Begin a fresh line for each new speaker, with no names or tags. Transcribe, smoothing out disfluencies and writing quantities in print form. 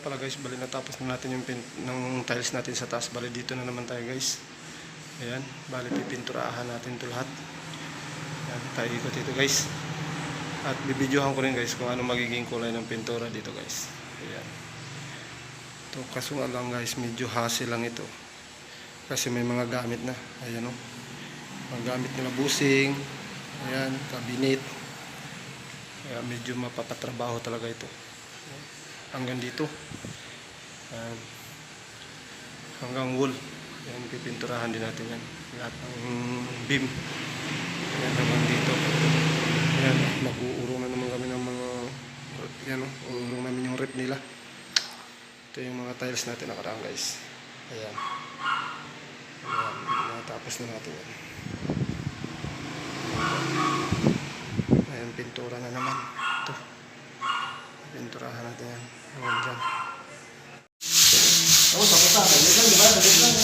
pala guys, bali natapos na natin yung ng tiles natin sa taas. Bali dito na naman tayo guys. Ayan, bali pipinturahan natin ito lahat. Ayan, tayo ikot dito guys. At bibidyohan ko rin guys kung ano magiging kulay ng pintura dito guys. Ayan. Ito kaso nga lang guys, medyo hassle lang ito. Kasi may mga gamit na. Ayan o. Mga gamit nila busing. Ayan, cabinet. Kaya medyo mapapatrabaho talaga ito. Hanggang dito. Ayan. Hanggang wool. Ayan, pipinturahan din natin yan. Lahat ng beam. Ayan, hanggang dito. Ayan, mag-uurong na naman kami ng mga, yan o, uurong namin yung rep nila. Ito yung mga tiles natin nakaraan guys. Ayan. Ayan, natapos na natin yan. Ayan, pintura na naman. Ito. Pinturahan natin yan. Ayan dyan.
Oo, tapos na. Dali lang, diba? Dali lang.